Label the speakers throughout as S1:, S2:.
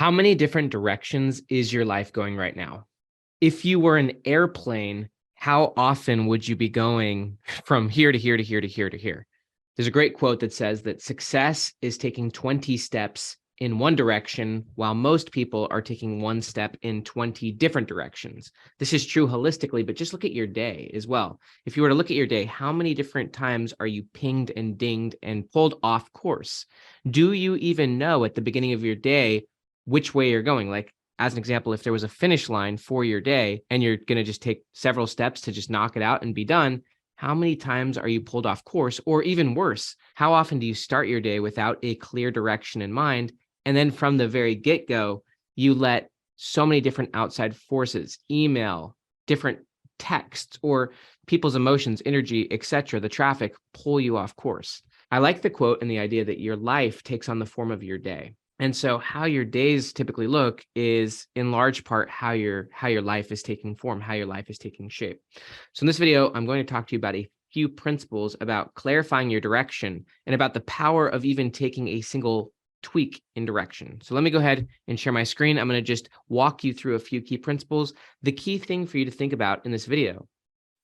S1: How many different directions is your life going right now? If you were an airplane, how often would you be going from here to here to here to here to here? There's a great quote that says that success is taking 20 steps in one direction, while most people are taking one step in 20 different directions. This is true holistically, but just look at your day as well. If you were to look at your day, how many different times are you pinged and dinged and pulled off course? Do you even know at the beginning of your day which way you're going? Like, as an example, if there was a finish line for your day and you're going to just take several steps to just knock it out and be done, how many times are you pulled off course? Or even worse, how often do you start your day without a clear direction in mind? And then from the very get-go, you let so many different outside forces, email, different texts, or people's emotions, energy, etc., the traffic, pull you off course. I like the quote and the idea that your life takes on the form of your day. And so how your days typically look is in large part how your life is taking form, how your life is taking shape. So in this video, I'm going to talk to you about a few principles about clarifying your direction and about the power of even taking a single tweak in direction. So let me go ahead and share my screen. I'm going to just walk you through a few key principles. The key thing for you to think about in this video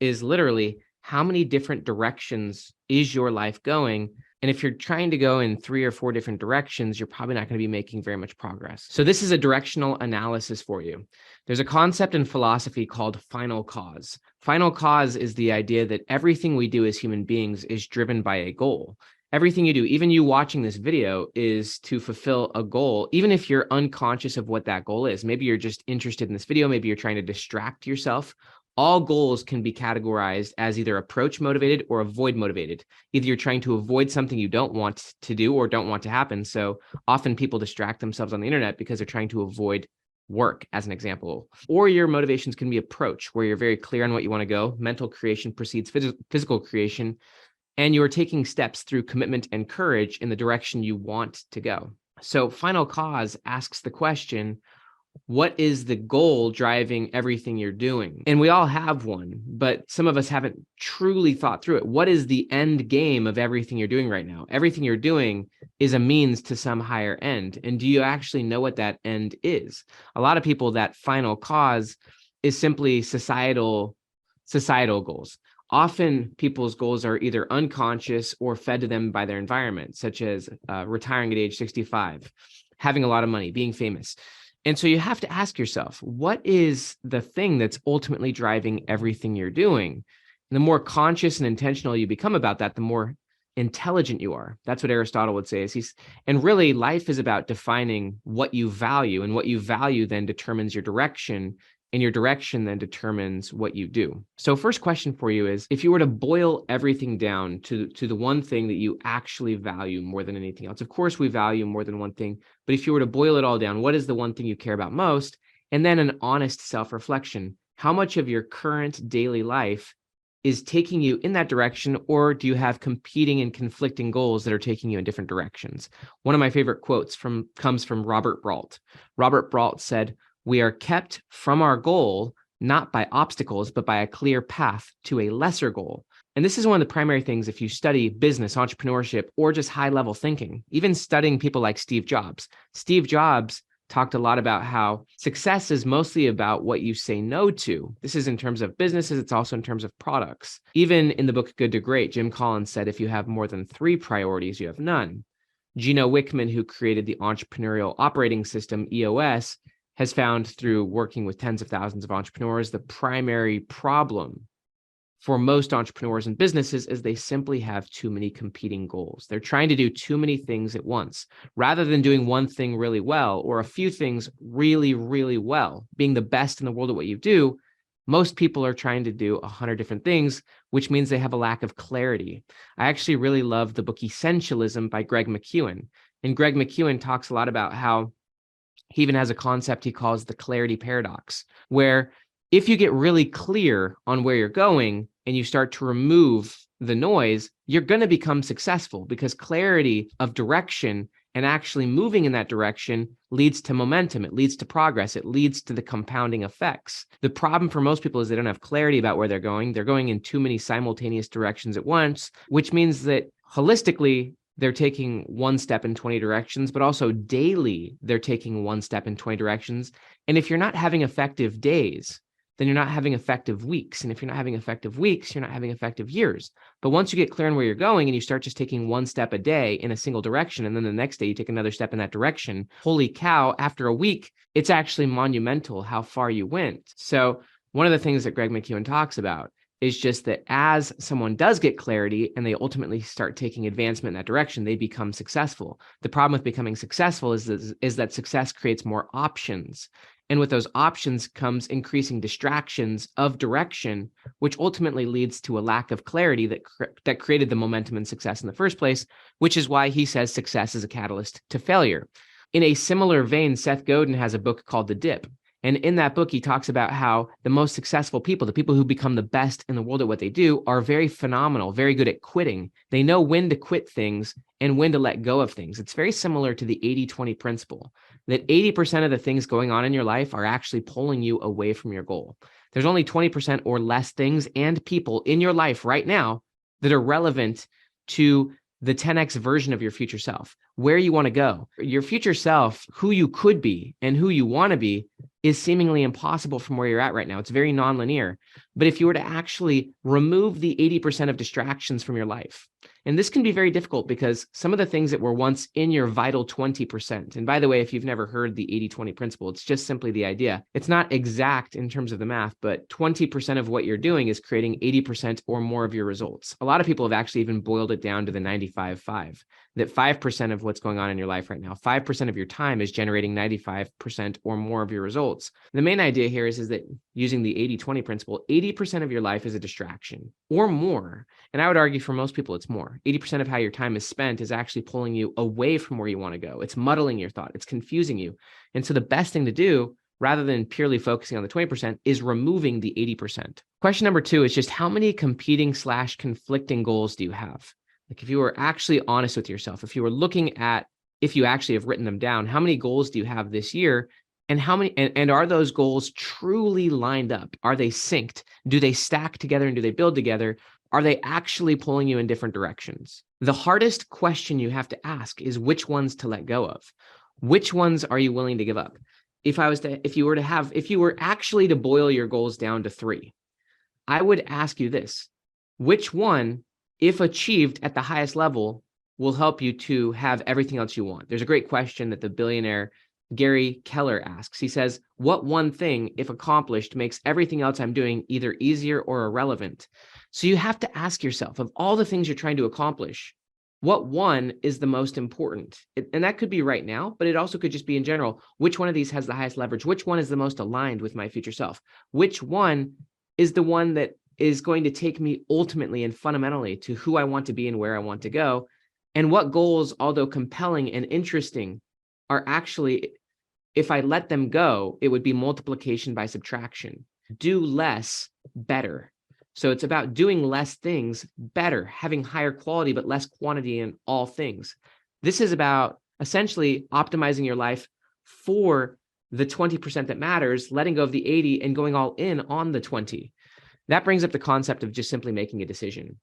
S1: is literally how many different directions is your life going? And if you're trying to go in 3 or 4 different directions, you're probably not going to be making very much progress. So this is a directional analysis for you. There's a concept in philosophy called final cause. Final cause is the idea that everything we do as human beings is driven by a goal. Everything you do, even you watching this video, is to fulfill a goal, even if you're unconscious of what that goal is. Maybe you're just interested in this video. Maybe you're trying to distract yourself. All goals can be categorized as either approach motivated or avoid motivated. Either you're trying to avoid something you don't want to do or don't want to happen. So often people distract themselves on the internet because they're trying to avoid work, as an example. Or your motivations can be approach, where you're very clear on what you want to go. Mental creation precedes physical creation, and you're taking steps through commitment and courage in the direction you want to go. So final cause asks the question, what is the goal driving everything you're doing? And we all have one, but some of us haven't truly thought through it. What is the end game of everything you're doing right now? Everything you're doing is a means to some higher end. And do you actually know what that end is? A lot of people, that final cause is simply societal goals. Often people's goals are either unconscious or fed to them by their environment, such as retiring at age 65, having a lot of money, being famous. And so you have to ask yourself, what is the thing that's ultimately driving everything you're doing? And the more conscious and intentional you become about that, the more intelligent you are. That's what Aristotle would say. And really, life is about defining what you value, and what you value then determines your direction, and your direction then determines what you do. So first question for you is, if you were to boil everything down to the one thing that you actually value more than anything else, of course we value more than one thing, but if you were to boil it all down, what is the one thing you care about most? And then an honest self-reflection. How much of your current daily life is taking you in that direction, or do you have competing and conflicting goals that are taking you in different directions? One of my favorite quotes comes from Robert Brault. Robert Brault said, "We are kept from our goal, not by obstacles, but by a clear path to a lesser goal." And this is one of the primary things if you study business, entrepreneurship, or just high-level thinking, even studying people like Steve Jobs. Steve Jobs talked a lot about how success is mostly about what you say no to. This is in terms of businesses. It's also in terms of products. Even in the book Good to Great, Jim Collins said, if you have more than 3 priorities, you have none. Gino Wickman, who created the entrepreneurial operating system, EOS, has found through working with tens of thousands of entrepreneurs, the primary problem for most entrepreneurs and businesses is they simply have too many competing goals. They're trying to do too many things at once. Rather than doing one thing really well, or a few things really, really well, being the best in the world at what you do, most people are trying to do 100 different things, which means they have a lack of clarity. I actually really love the book Essentialism by Greg McKeown. And Greg McKeown talks a lot about how he even has a concept he calls the clarity paradox, where if you get really clear on where you're going and you start to remove the noise, you're going to become successful, because clarity of direction and actually moving in that direction leads to momentum. It leads to progress. It leads to the compounding effects. The problem for most people is they don't have clarity about where they're going. They're going in too many simultaneous directions at once, which means that holistically, they're taking one step in 20 directions, but also daily, they're taking one step in 20 directions. And if you're not having effective days, then you're not having effective weeks. And if you're not having effective weeks, you're not having effective years. But once you get clear on where you're going and you start just taking one step a day in a single direction, and then the next day you take another step in that direction, holy cow, after a week, it's actually monumental how far you went. So one of the things that Greg McKeown talks about is just that as someone does get clarity and they ultimately start taking advancement in that direction, they become successful. The problem with becoming successful is that success creates more options. And with those options comes increasing distractions of direction, which ultimately leads to a lack of clarity that created the momentum and success in the first place, which is why he says success is a catalyst to failure. In a similar vein, Seth Godin has a book called The Dip. And in that book, he talks about how the most successful people, the people who become the best in the world at what they do, are very phenomenal, very good at quitting. They know when to quit things and when to let go of things. It's very similar to the 80-20 principle, that 80% of the things going on in your life are actually pulling you away from your goal. There's only 20% or less things and people in your life right now that are relevant to the 10x version of your future self, where you want to go. Your future self, who you could be and who you want to be, is seemingly impossible from where you're at right now. It's very nonlinear. But if you were to actually remove the 80% of distractions from your life, and this can be very difficult because some of the things that were once in your vital 20%, and by the way, if you've never heard the 80-20 principle, it's just simply the idea. It's not exact in terms of the math, but 20% of what you're doing is creating 80% or more of your results. A lot of people have actually even boiled it down to the 95-5, that 5% of what's going on in your life right now, 5% of your time is generating 95% or more of your results. The main idea here is that using the 80-20 principle, 80% of your life is a distraction or more. And I would argue for most people, it's more. 80% of how your time is spent is actually pulling you away from where you want to go. It's muddling your thought. It's confusing you. And so the best thing to do, rather than purely focusing on the 20%, is removing the 80%. Question number 2 is just how many competing/conflicting goals do you have? Like if you were actually honest with yourself, if you were looking at, if you actually have written them down, how many goals do you have this year? And how many, and are those goals truly lined up? Are they synced? Do they stack together and do they build together? Are they actually pulling you in different directions? The hardest question you have to ask is which ones to let go of. Which ones are you willing to give up? If you were actually to boil your goals down to 3, I would ask you this: which one, if achieved at the highest level, will help you to have everything else you want? There's a great question that the billionaire Gary Keller asks. He says, what one thing, if accomplished, makes everything else I'm doing either easier or irrelevant? So you have to ask yourself, of all the things you're trying to accomplish, what one is the most important? And that could be right now, but it also could just be in general. Which one of these has the highest leverage? Which one is the most aligned with my future self? Which one is the one that is going to take me ultimately and fundamentally to who I want to be and where I want to go? And what goals, although compelling and interesting, are actually, if I let them go, it would be multiplication by subtraction. Do less better. So it's about doing less things better, having higher quality, but less quantity in all things. This is about essentially optimizing your life for the 20% that matters, letting go of the 80 and going all in on the 20. That brings up the concept of just simply making a decision.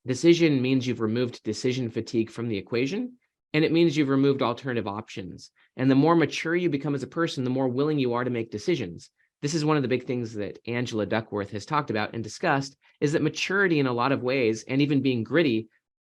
S1: Decision means you've removed decision fatigue from the equation, and it means you've removed alternative options. And the more mature you become as a person, the more willing you are to make decisions. This is one of the big things that Angela Duckworth has talked about and discussed, is that maturity in a lot of ways, and even being gritty,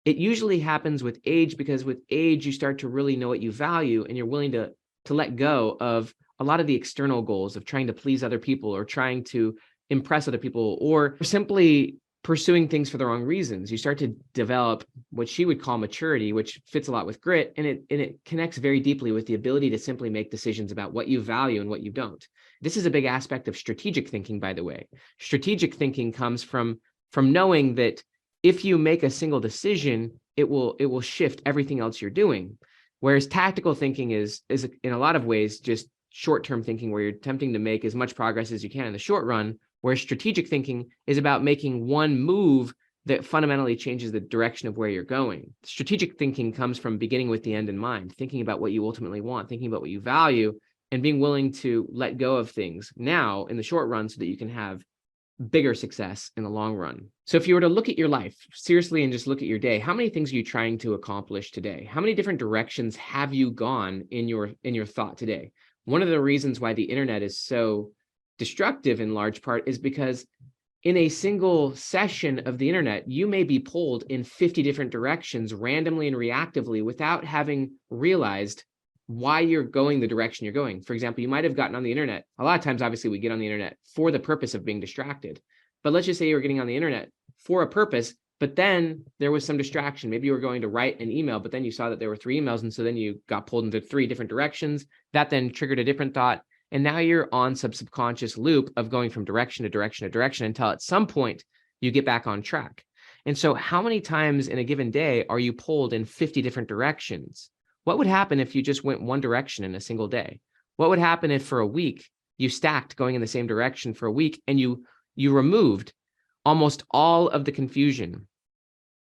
S1: it usually happens with age, because with age, you start to really know what you value, and you're willing to let go of a lot of the external goals of trying to please other people or trying to impress other people, or simply pursuing things for the wrong reasons. You start to develop what she would call maturity, which fits a lot with grit, and it connects very deeply with the ability to simply make decisions about what you value and what you don't. This is a big aspect of strategic thinking, by the way. Strategic thinking comes from knowing that if you make a single decision, it will shift everything else you're doing. Whereas tactical thinking is in a lot of ways just short-term thinking, where you're attempting to make as much progress as you can in the short run, where strategic thinking is about making one move that fundamentally changes the direction of where you're going. Strategic thinking comes from beginning with the end in mind, thinking about what you ultimately want, thinking about what you value, and being willing to let go of things now in the short run so that you can have bigger success in the long run. So if you were to look at your life seriously and just look at your day, how many things are you trying to accomplish today? How many different directions have you gone in your thought today? One of the reasons why the internet is so destructive in large part is because in a single session of the internet, you may be pulled in 50 different directions randomly and reactively without having realized why you're going the direction you're going. For example, you might have gotten on the internet. A lot of times, obviously, we get on the internet for the purpose of being distracted. But let's just say you were getting on the internet for a purpose, but then there was some distraction. Maybe you were going to write an email, but then you saw that there were 3 emails. And so then you got pulled into 3 different directions. That then triggered a different thought. And now you're on some subconscious loop of going from direction to direction to direction until at some point you get back on track. And so how many times in a given day are you pulled in 50 different directions? What would happen if you just went one direction in a single day? What would happen if for a week you stacked going in the same direction for a week and you removed almost all of the confusion?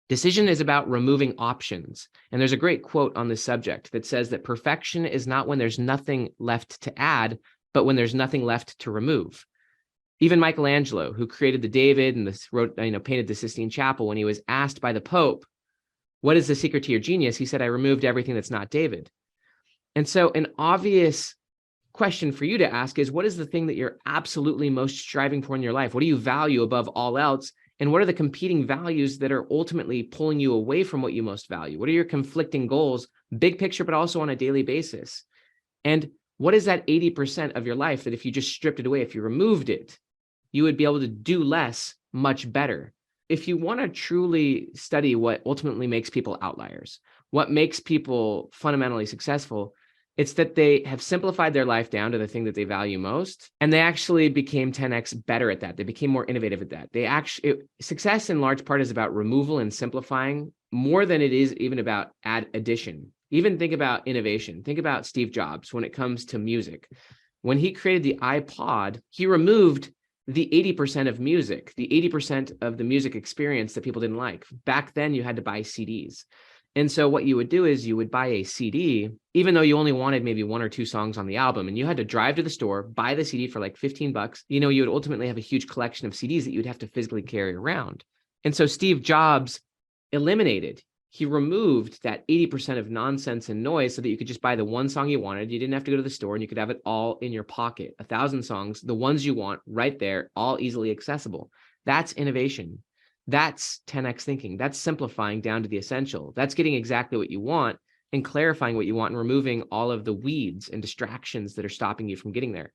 S1: Decision is about removing options. And there's a great quote on this subject that says that perfection is not when there's nothing left to add, but when there's nothing left to remove. Even Michelangelo, who created the David and painted the Sistine Chapel, when he was asked by the Pope, what is the secret to your genius? He said, I removed everything that's not David. And so an obvious question for you to ask is, what is the thing that you're absolutely most striving for in your life? What do you value above all else? And what are the competing values that are ultimately pulling you away from what you most value? What are your conflicting goals, big picture, but also on a daily basis? And what is that 80% of your life that if you just stripped it away, if you removed it, you would be able to do less, much better? If you want to truly study what ultimately makes people outliers, what makes people fundamentally successful, it's that they have simplified their life down to the thing that they value most, and they actually became 10x better at that. They became more innovative at that. Success in large part is about removal and simplifying more than it is even about addition. Even think about innovation. Think about Steve Jobs when it comes to music. When he created the iPod, he removed the 80% of music, the 80% of the music experience that people didn't like. Back then, you had to buy CDs. And so what you would do is you would buy a CD, even though you only wanted maybe 1 or 2 songs on the album, and you had to drive to the store, buy the CD for like $15. You would ultimately have a huge collection of CDs that you'd have to physically carry around. And so Steve Jobs he removed that 80% of nonsense and noise so that you could just buy the one song you wanted. You didn't have to go to the store and you could have it all in your pocket. 1,000 songs, the ones you want right there, all easily accessible. That's innovation. That's 10x thinking. That's simplifying down to the essential. That's getting exactly what you want and clarifying what you want and removing all of the weeds and distractions that are stopping you from getting there.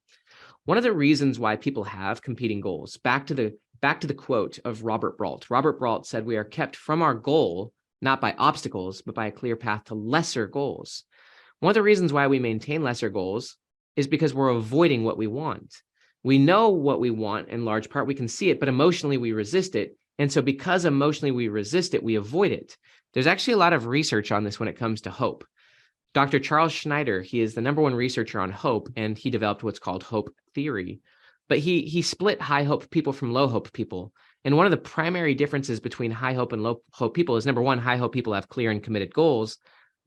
S1: One of the reasons why people have competing goals, back to the quote of Robert Brault. Robert Brault said, we are kept from our goal not by obstacles, but by a clear path to lesser goals. One of the reasons why we maintain lesser goals is because we're avoiding what we want. We know what we want in large part, we can see it, but emotionally we resist it. And so because emotionally we resist it, we avoid it. There's actually a lot of research on this when it comes to hope. Dr. Charles Schneider, he is the #1 researcher on hope, and he developed what's called hope theory. But he split high hope people from low hope people. And one of the primary differences between high hope and low hope people is, #1, high hope people have clear and committed goals,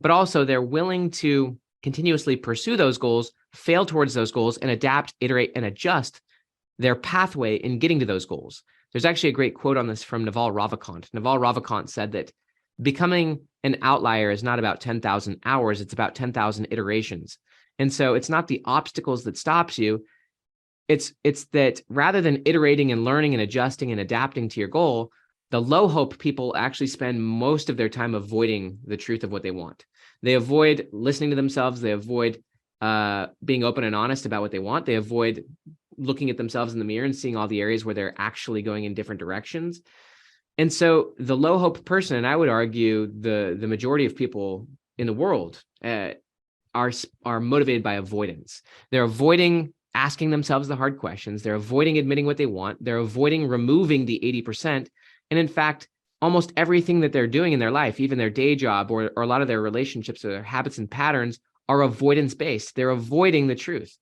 S1: but also they're willing to continuously pursue those goals, fail towards those goals, and adapt, iterate, and adjust their pathway in getting to those goals. There's actually a great quote on this from Naval Ravikant. Naval Ravikant said that becoming an outlier is not about 10,000 hours, it's about 10,000 iterations. And so it's not the obstacles that stops you. It's that rather than iterating and learning and adjusting and adapting to your goal, the low hope people actually spend most of their time avoiding the truth of what they want. They avoid listening to themselves. They avoid being open and honest about what they want. They avoid looking at themselves in the mirror and seeing all the areas where they're actually going in different directions. And so the low hope person, and I would argue the majority of people in the world are motivated by avoidance. They're avoiding asking themselves the hard questions. They're avoiding admitting what they want. They're avoiding removing the 80%. And in fact, almost everything that they're doing in their life, even their day job or a lot of their relationships or their habits and patterns, are avoidance-based. They're avoiding the truth.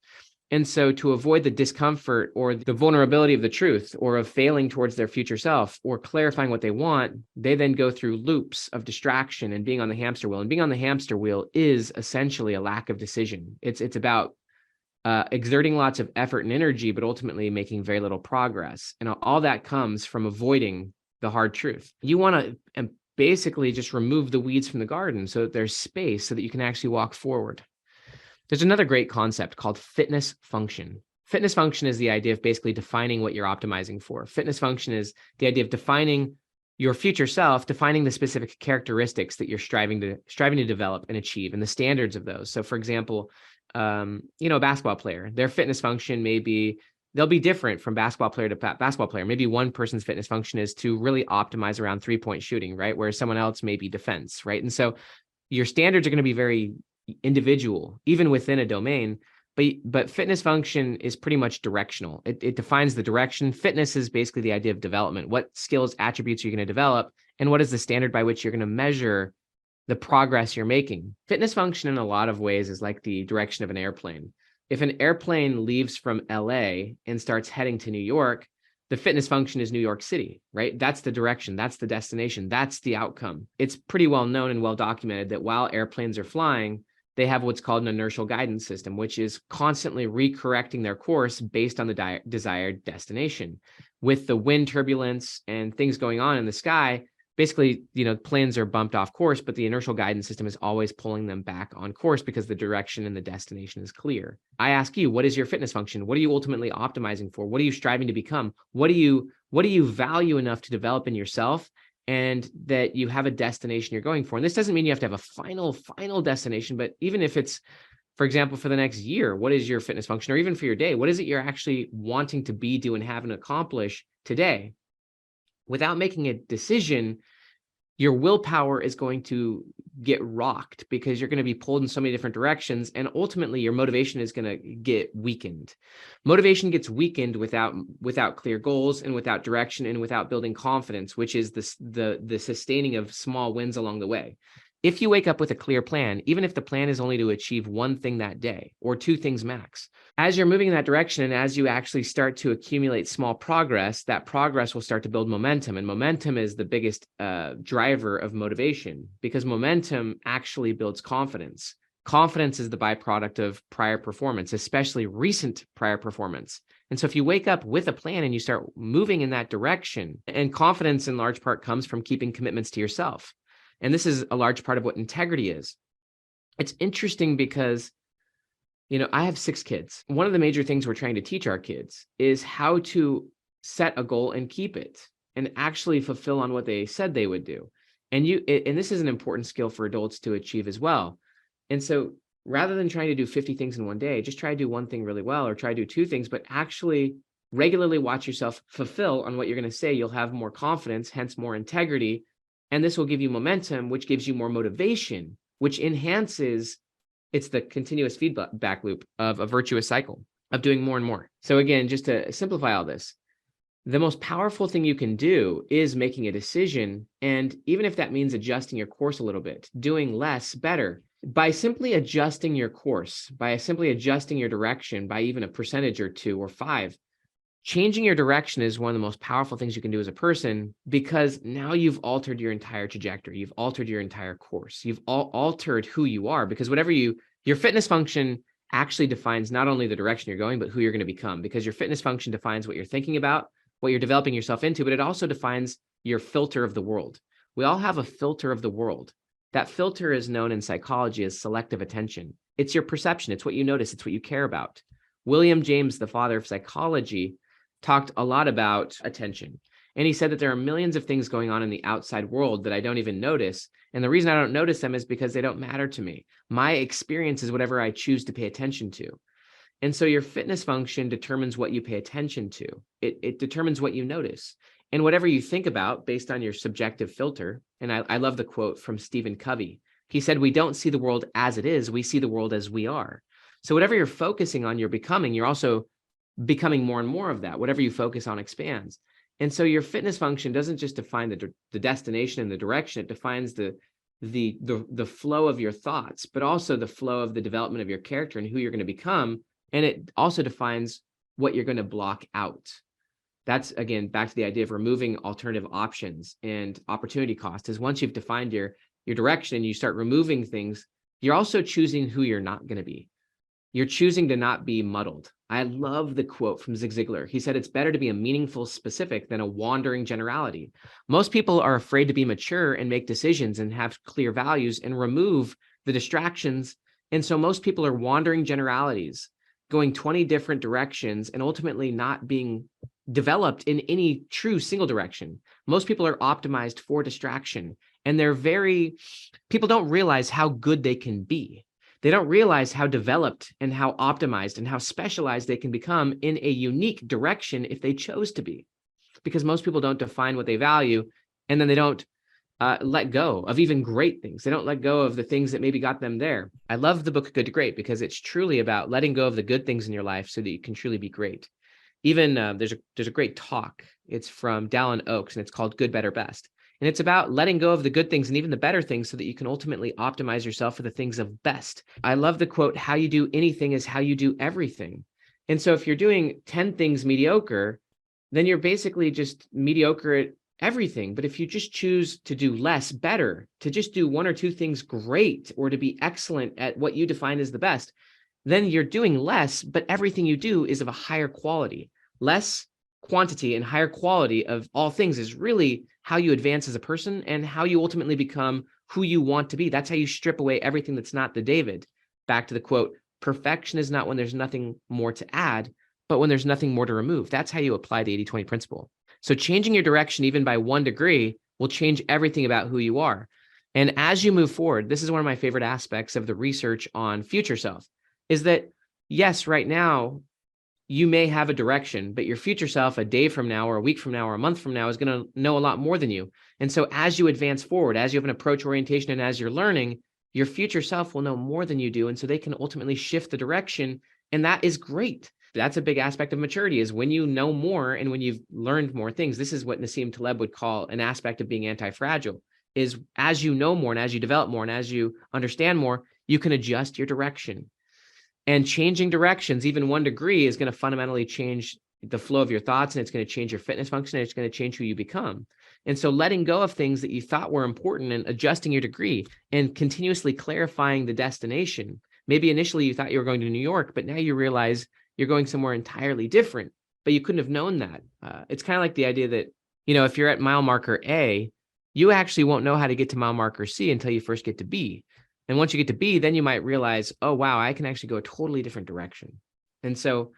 S1: And so to avoid the discomfort or the vulnerability of the truth or of failing towards their future self or clarifying what they want, they then go through loops of distraction and being on the hamster wheel. And being on the hamster wheel is essentially a lack of decision. It's about exerting lots of effort and energy, but ultimately making very little progress. And all that comes from avoiding the hard truth. You want to basically just remove the weeds from the garden so that there's space so that you can actually walk forward. There's another great concept called fitness function. Fitness function is the idea of basically defining what you're optimizing for. Fitness function is the idea of defining your future self, defining the specific characteristics that you're striving to develop and achieve, and the standards of those. So, for example, a basketball player, their fitness function they'll be different from basketball player to basketball player. Maybe one person's fitness function is to really optimize around 3-point shooting, right? Whereas someone else may be defense, right? And so your standards are going to be very individual, even within a domain. But fitness function is pretty much directional. It defines the direction. Fitness is basically the idea of development. What skills, attributes you're going to develop, and what is the standard by which you're going to measure the progress you're making. Fitness function in a lot of ways is like the direction of an airplane. If an airplane leaves from LA and starts heading to New York, the fitness function is New York City, right? That's the direction, that's the destination, that's the outcome. It's pretty well known and well documented that while airplanes are flying, they have what's called an inertial guidance system, which is constantly recorrecting their course based on the desired destination. With the wind turbulence and things going on in the sky, basically, planes are bumped off course, but the inertial guidance system is always pulling them back on course because the direction and the destination is clear. I ask you, what is your fitness function? What are you ultimately optimizing for? What are you striving to become? What do you value enough to develop in yourself, and that you have a destination you're going for? And this doesn't mean you have to have a final destination, but even if it's, for example, for the next year, what is your fitness function? Or even for your day, what is it you're actually wanting to be, do, and have and accomplish today? Without making a decision, your willpower is going to get rocked because you're going to be pulled in so many different directions, and ultimately your motivation is going to get weakened. Motivation gets weakened without clear goals and without direction and without building confidence, which is the sustaining of small wins along the way. If you wake up with a clear plan, even if the plan is only to achieve one thing that day or 2 things max, as you're moving in that direction and as you actually start to accumulate small progress, that progress will start to build momentum. And momentum is the biggest driver of motivation, because momentum actually builds confidence. Confidence is the byproduct of prior performance, especially recent prior performance. And so if you wake up with a plan and you start moving in that direction, and confidence in large part comes from keeping commitments to yourself. And this is a large part of what integrity is. It's interesting because, I have 6 kids. One of the major things we're trying to teach our kids is how to set a goal and keep it and actually fulfill on what they said they would do. And this is an important skill for adults to achieve as well. And so rather than trying to do 50 things in one day, just try to do one thing really well, or try to do 2 things, but actually regularly watch yourself fulfill on what you're going to say. You'll have more confidence, hence more integrity. And this will give you momentum, which gives you more motivation, which enhances, it's the continuous feedback loop of a virtuous cycle of doing more and more. So again, just to simplify all this, the most powerful thing you can do is making a decision. And even if that means adjusting your course a little bit, doing less better, by simply adjusting your course, by simply adjusting your direction by even a percentage or 2 or 5, changing your direction is one of the most powerful things you can do as a person, because now you've altered your entire trajectory. You've altered your entire course. You've altered who you are, because your fitness function actually defines not only the direction you're going, but who you're going to become, because your fitness function defines what you're thinking about, what you're developing yourself into, but it also defines your filter of the world. We all have a filter of the world. That filter is known in psychology as selective attention. It's your perception. It's what you notice. It's what you care about. William James, the father of psychology, talked a lot about attention. And he said that there are millions of things going on in the outside world that I don't even notice. And the reason I don't notice them is because they don't matter to me. My experience is whatever I choose to pay attention to. And so your fitness function determines what you pay attention to. It determines what you notice. And whatever you think about based on your subjective filter. And I love the quote from Stephen Covey. He said, "We don't see the world as it is. We see the world as we are." So whatever you're focusing on, you're becoming. You're also becoming more and more of that. Whatever you focus on expands. And so your fitness function doesn't just define the destination and the direction. It defines the flow of your thoughts, but also the flow of the development of your character and who you're going to become. And it also defines what you're going to block out. That's, again, back to the idea of removing alternative options and opportunity cost. Is once you've defined your direction and you start removing things, you're also choosing who you're not going to be. You're choosing to not be muddled. I love the quote from Zig Ziglar. He said, it's better to be a meaningful specific than a wandering generality. Most people are afraid to be mature and make decisions and have clear values and remove the distractions. And so most people are wandering generalities, going 20 different directions and ultimately not being developed in any true single direction. Most people are optimized for distraction, and people don't realize how good they can be. They don't realize how developed and how optimized and how specialized they can become in a unique direction if they chose to be, because most people don't define what they value, and then they don't let go of even great things. They don't let go of the things that maybe got them there. I love the book Good to Great because it's truly about letting go of the good things in your life so that you can truly be great. Even there's a great talk. It's from Dallin Oaks, and it's called Good, Better, Best. And it's about letting go of the good things and even the better things so that you can ultimately optimize yourself for the things of best. I love the quote, how you do anything is how you do everything. And so if you're doing 10 things mediocre, then you're basically just mediocre at everything. But if you just choose to do less better, to just do one or two things great, or to be excellent at what you define as the best, then you're doing less, but everything you do is of a higher quality. Less quantity and higher quality of all things is really how you advance as a person and how you ultimately become who you want to be. That's how you strip away everything that's not the David. Back to the quote, perfection is not when there's nothing more to add, but when there's nothing more to remove. That's how you apply the 80-20 principle. So changing your direction even by 1 degree will change everything about who you are. And as you move forward, this is one of my favorite aspects of the research on future self, is that yes, right now, you may have a direction, but your future self a day from now or a week from now or a month from now is going to know a lot more than you. And so as you advance forward, as you have an approach orientation, and as you're learning, your future self will know more than you do. And so they can ultimately shift the direction. And that is great. That's a big aspect of maturity, is when you know more and when you've learned more things. This is what Nassim Taleb would call an aspect of being anti-fragile, is as you know more and as you develop more and as you understand more, you can adjust your direction. And changing directions, even 1 degree, is going to fundamentally change the flow of your thoughts, and it's going to change your fitness function, and it's going to change who you become. And so letting go of things that you thought were important and adjusting your degree and continuously clarifying the destination. Maybe initially you thought you were going to New York, but now you realize you're going somewhere entirely different, but you couldn't have known that. It's kind of like the idea that, if you're at mile marker A, you actually won't know how to get to mile marker C until you first get to B. And once you get to B, then you might realize, oh, wow, I can actually go a totally different direction. And so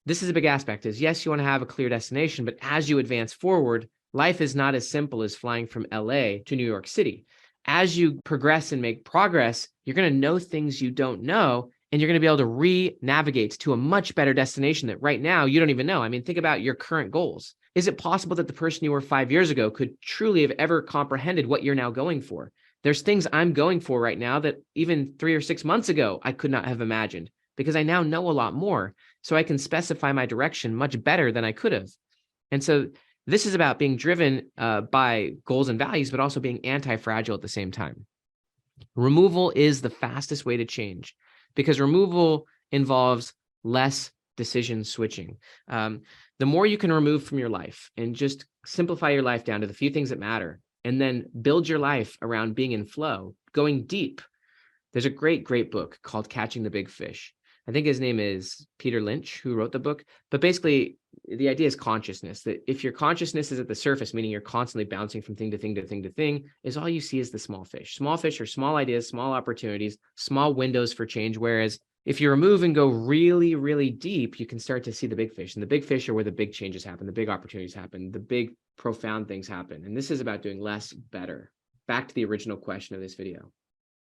S1: this is a big aspect, is yes, you want to have a clear destination, but as you advance forward, life is not as simple as flying from LA to New York City. As you progress and make progress, you're going to know things you don't know, and you're going to be able to re-navigate to a much better destination that right now you don't even know. I mean, think about your current goals. Is it possible that the person you were 5 years ago could truly have ever comprehended what you're now going for? There's things I'm going for right now that even 3 or 6 months ago, I could not have imagined, because I now know a lot more. So I can specify my direction much better than I could have. And so this is about being driven by goals and values, but also being anti-fragile at the same time. Removal is the fastest way to change, because removal involves less decision switching. The more you can remove from your life and just simplify your life down to the few things that matter, and then build your life around being in flow, going deep. There's a great, great book called Catching the Big Fish. I think his name is Peter Lynch, who wrote the book. But basically, the idea is consciousness, that if your consciousness is at the surface, meaning you're constantly bouncing from thing to thing to thing to thing, is all you see is the small fish. Small fish are small ideas, small opportunities, small windows for change. Whereas if you remove and go really, really deep, you can start to see the big fish. And the big fish are where the big changes happen, the big opportunities happen, the big profound things happen. And this is about doing less better. Back to the original question of this video.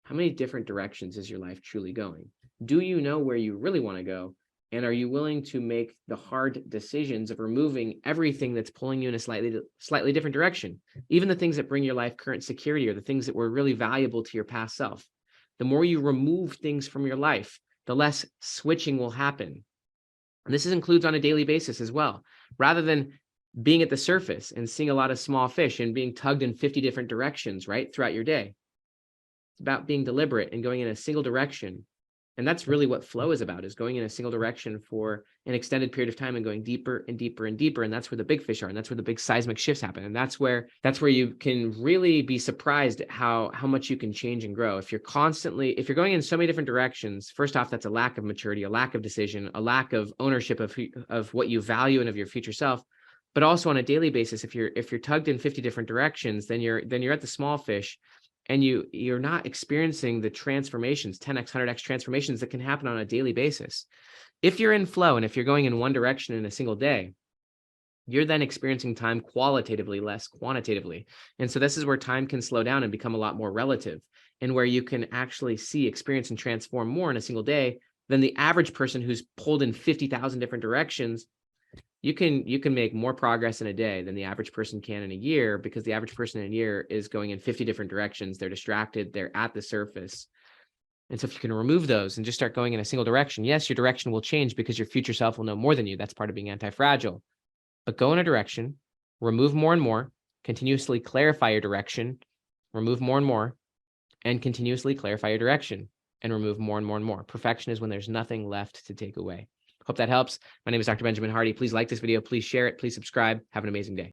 S1: How many different directions is your life truly going? Do you know where you really want to go? And are you willing to make the hard decisions of removing everything that's pulling you in a slightly different direction? Even the things that bring your life current security, or the things that were really valuable to your past self. The more you remove things from your life, the less switching will happen. And this includes on a daily basis as well. Rather than being at the surface and seeing a lot of small fish and being tugged in 50 different directions, right, throughout your day. It's about being deliberate and going in a single direction And that's really what flow is about, is going in a single direction for an extended period of time and going deeper and deeper and deeper. And that's where the big fish are. And that's where the big seismic shifts happen. And that's where you can really be surprised at how much you can change and grow. If you're going in so many different directions, first off, that's a lack of maturity, a lack of decision, a lack of ownership of what you value and of your future self. But also on a daily basis, if you're tugged in 50 different directions, then you're at the small fish, and you're not experiencing the transformations, 10x, 100x transformations that can happen on a daily basis. If you're in flow and if you're going in one direction in a single day, you're then experiencing time qualitatively, less quantitatively. And so this is where time can slow down and become a lot more relative, and where you can actually see, experience, and transform more in a single day than the average person who's pulled in 50,000 different directions. You can make more progress in a day than the average person can in a year, because the average person in a year is going in 50 different directions. They're distracted. They're at the surface. And so if you can remove those and just start going in a single direction, yes, your direction will change because your future self will know more than you. That's part of being anti-fragile. But go in a direction, remove more and more, continuously clarify your direction, remove more and more, and continuously clarify your direction and remove more and more and more. Perfection is when there's nothing left to take away. Hope that helps. My name is Dr. Benjamin Hardy. Please like this video. Please share it. Please subscribe. Have an amazing day.